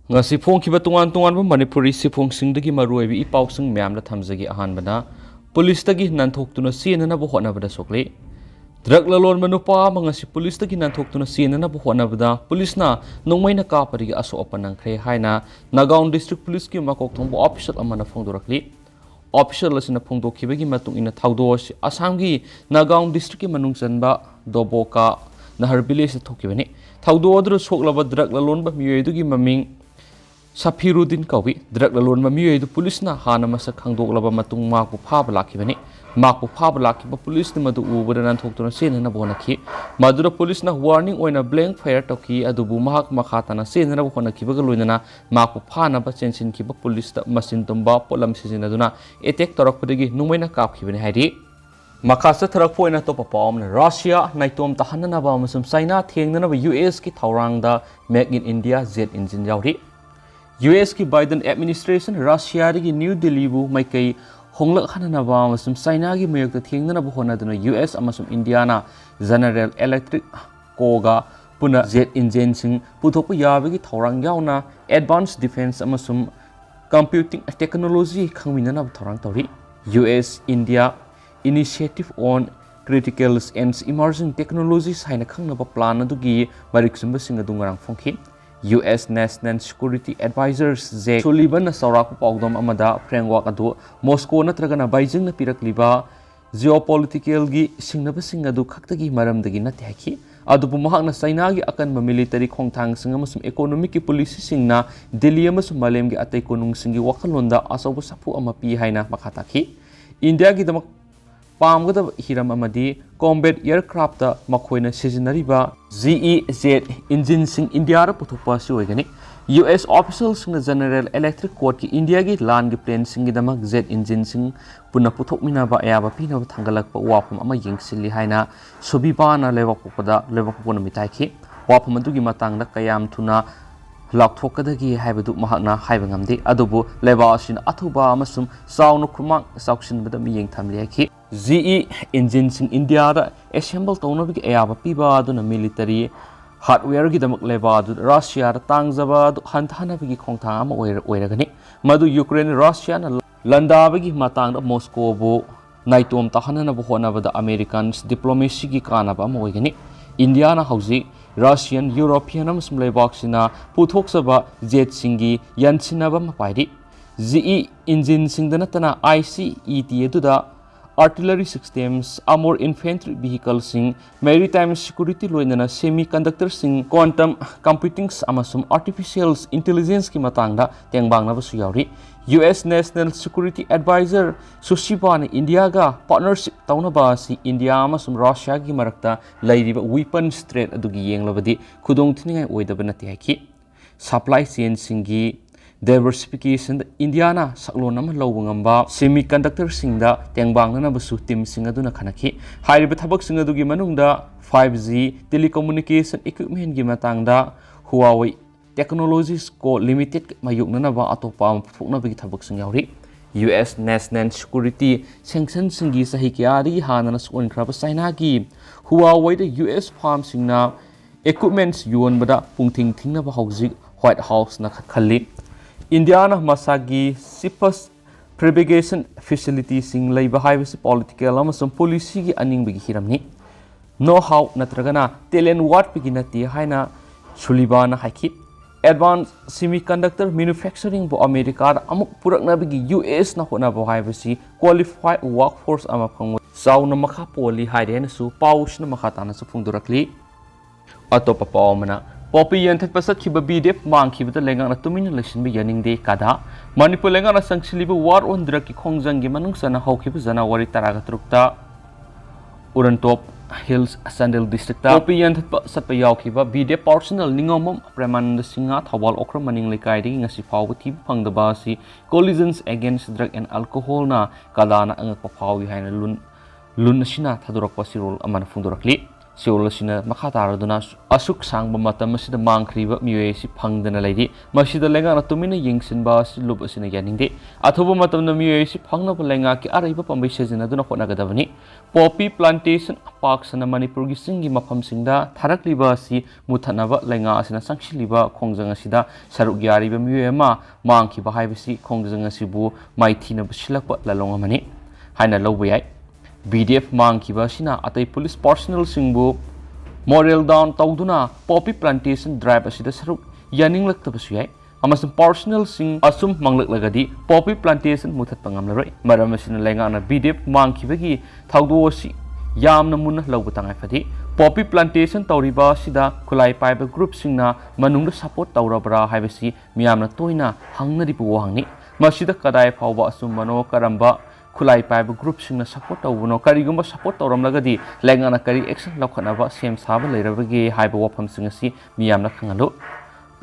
ngasi phongkiba tungan tungan ba manipuri sifongsingdagi maruibi ipausing myamda thamjagi ahanbana police tagi nanthok-tuna sienana bo hotnabada Sokle drug Lalonba Nupa mangasi police tagi nanthok-tuna sienana bo hotnabada police na nongmaina kapari aso apanangkhre haina Nagaon district police ki makok thongbo official amana phongdorakli official asina phongdokhibagi matung ina thawdosi Assamgi Nagaon district ki manung chanba doboka nahar village thokibani thawdo adru soklaba drug Lalonba miyedugi maming Safiruddin kawi drug Lalonba miyedu police na hana masa khangdoklaba matung makpu phaba lakhibani makpu phaba lakhiba police ni madu ubada nanthok-tuna senana bonakhi madura police na warning oina blank fire toki adubu mahak makhatana senana bonakhibaga loinana makpu phana ba chensin khiba police ta masin tumba polam sizinaduna attack torakpadagi numaina kapkhibani haidi Makasa Tarakpoina Topapom, Russia, Naitom Tahanaba, Musum China, Thangnanaba US ki Taurangda, Make in India, Z engine Yauri. US ki Biden administration, Russia ki New Delhi bu Maikay, Honglak Hananaba, Musum China ki Mayok Thangnanaba Honaduna, US Amasum Indiana, General Electric Koga, Puna Z engine sing, Putopu Yavi Taurang Yauna, Advanced Defense Amasum Computing Technology Kangminanab Taurang Tauri. US India Initiative on Critical and Emerging Technologies haina khangnaba plan adugi mariksumba singa dungarang phongkhi US National Security Advisors je Sullivan Saurak Pogdom amada framework adu Moscow natragana Beijing na pirakliba geopolitical gi singnaba singa du khaktagi maramdagi na tehki adubu mahakna China gi akan military khongthang singa masum economic ki policy singna Delhi amasum malem gi atai konung singi wakalonda asabu sapu amapi haina makhataki India gi damak Pamgada hiram amadi combat aircraft da makhoina sizinariba GEZ engine sing India ra puthokpa si oigani US officials sing General Electric Court ki India gi land gi plane sing gi damak Z engine sing puna puthokmina ba ayaba pina thangalakpa wapam ama yengsilli haina subibana lewakpona mitai ki wapam adugi matangda kayam thuna Lakthokadagi haibadu mahakna haibangamdi adubu lebasin athuba amasum saunu khumang sauksin bada miyeng thamli ki GE engine sing India da assemble tawnabi ayaba piba aduna military hardware gi damak leba adu Russia da tangjaba adu hanthana bi khongthang ama oiragani madu Ukraine Russia na landabagi matang da Moscow bo naitom tahanana bo honaba da Americans diplomacy gi kanaba ama oigani India na hauji Russian European amasum lebaksina puthokchaba jet singi yansinaba mapaidi GE engine singdanatana ICET eduda artillery systems, armored infantry vehicles sing, maritime security loinana semiconductor sing, quantum computing amasum artificial intelligence ki matangda tengbangna basu yauri. US National Security Advisor Sushibana India ga partnership taunaba si India amasum Russia gi marakta lairiba weapons trade adugi yenglabadi khudong thiningai oidaba nati haki. Supply chain singi diversification Indiana saklonam lawangamba semiconductor singda tengbangna basu team singaduna khanaki hairiba thabak singadugi manungda 5G telecommunication equipment gi matangda Huawei Technologies ko limited mayukna ba atopa phukna bagi thabak sing yauri US National Security sanction singi sahi kyari hanana sun khraba China gi Huawei the US farm singna equipments yuan bada pungthing thingna ba hauji White House na khalli Indiana masagi sipas propagation facility sing leiba haibasi political amasum policy gi aning bigi hiramni know how natragana talent what biginati haina Sullivan haiki advanced semiconductor manufacturing bo America amuk purakna bigi US na hona bo haibasi qualified workforce ama phangwa sauna makha poli haiden su paus na makhatana su phungdurakli atopa pawmana Poppy yanthak pasat kiba bidep mang kiba ta lengang na tumin election bi yaning de kada Manipur lengang na sangsiliba war on drug ki khongjang gi manung sana hau kiba January taraga trukta Urantop Hills Sandal district ta Poppy yanthak pasat pa yaw kiba bidep personal ningomam Premananda Singha Thawal okra maning lekai de ngasi phaw thi phangdaba si collisions against drug and alcohol na kada na angak pa phaw gi haina lun sina thadurak pasirol amana phungdurakli Seoul asina makha taraduna asuk sangba matam asida mangkhriba miyoy si phangdana leidi masida lenga na tumina yingsinba si lup asina yaningde athoba matam na miyoy si phangna ba lenga ki araiba pambai sejina duna khona gadabani poppy plantation park sana manipur gi singi mafam singda tharakliba si muthanaba lenga asina sangshiliba khongjang asida saruk yariba miyoy ma mangkhiba haibasi khongjang asibu maithina basilakba lalong amani haina lobo yai BDF mangkhiba sina atai police personnel singbu moral down tauduna poppy plantation drive asida saruk yaninglaktabasu yai amasung personnel sing asum manglaklagadi poppy plantation muthat pangamlaroi maram asina lenga na BDF mangkhibagi thaudosi yamna munna lawba tangai fadi poppy plantation tawriba sida khulai paiba group singna manungda support tawrabra haibasi miyamna toina hangnari bu wahangni masida kadai phawba asum mano karamba khulai paiba group singna support tawbuno karigumba support tawramlagadi lengana kari action laukhanaba sem saba leirabagi haiba wafam singasi miyamna khangalu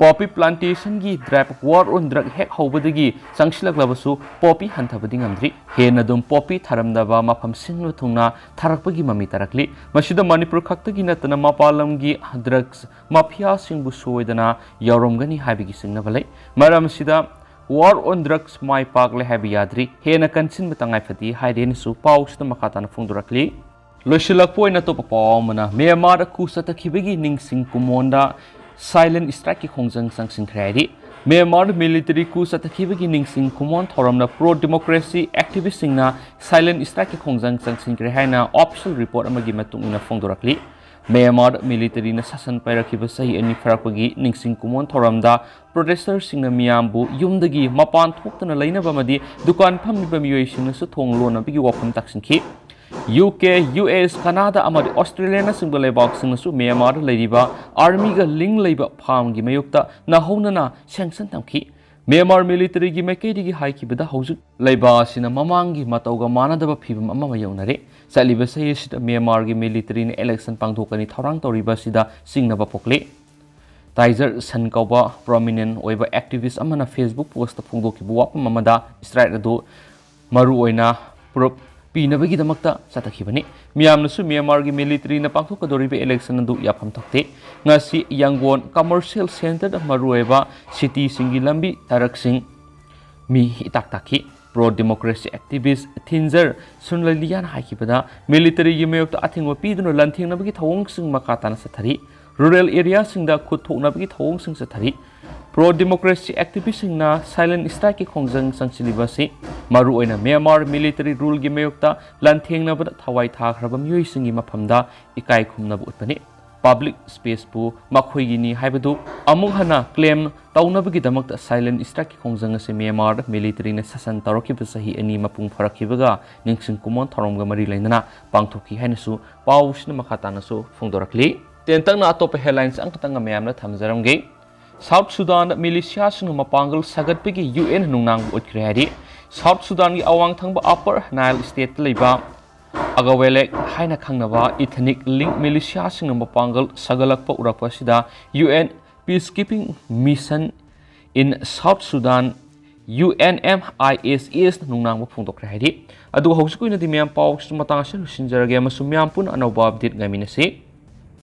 poppy plantation gi drive war on drug hek hobadagi sangsilaklabasu poppy hanthabadi ngamdri hena dum poppy tharamdaba mafam singlu thungna tharakpagi mami tarakli masida manipur khaktagi natana mapalamgi drugs mafia singbu soidana yauromgani haibigi singnabalai maram sida war on drugs mai pakle habi yadri hena kansin batangai fati haiden su paus na makatana phungdurakli loshilak poina to papawmana Myanmar ku satakhibagi ningsing kumonda silent strike ki khongjang sangsing khrari Myanmar military ku satakhibagi ningsing kumon thoramna pro democracy activist singna silent strike ki khongjang sangsing kre haina official report amagi matungina phongdorakli Myanmar military na sasan pairakiba sahi ani farakpagi ningsing kumon thoramda protester singna miyambu yumdagi mapan thoktana lainaba madi dukan phamniba miyoy singna su thonglona bigi wafam taksinki UK, US, Canada amadi Australia na singba leibak singna su Myanmar leiriba army ga ling leiba pham gi mayukta na honana sanction tamki Myanmar military gi mekedi gi haiki bida hojik leiba sina mamangi matauga manadaba phibam amma mayaunare saliba sai sida Myanmar gi military ne election pangthokani thorang toriba sida singnaba pokle Tiger San Kauba prominent oiba activist amana Facebook post phungdoki buwa mamada strike ado maru oina prop pinabagi damakta satakhibani miyamna su Myanmar gi military na pangthokadoriba election adu yafam thokte ngasi Yangon commercial center da maru oiba city singi lambi tarak sing mi itak taki pro democracy activist Thinzer Sunlalian haikibada military gi mayokta athingwa piduna lanthingna bagi thawong sing makatana sathari rural area singda khuthokna bagi thawong sing sathari pro democracy activist singna silent strike ki khongjang sangsilibasi maru oina Myanmar military rule gi mayokta lanthengna bada thawai thakraba miyoi singi maphamda ikai khumna bu utpani public space pu makhoi gi ni haibadu amung hana claim tauna bagi damakta silent strike ki khongjang ase Myanmar military na sasan taroki sahi ani mapung farakhibaga ningsing kumon tharomga mari lainana pangthoki hainasu pausna makhatana su phungdorakli tentang na atop headlines ang katanga mayamna thamjaramge South Sudan militia sing mapangal sagatpigi UN nungnang utkrehari South Sudan gi awang thangba upper Nile state leiba agawele haina khangnaba ethnic link militia sing mapangal sagalakpa urakpa sida UN peacekeeping mission in South Sudan UNMISS nungnang ba phungdokrehari adu hausukuina di myam paw matang asal sinjarage masumyam pun anoba update ngaminasi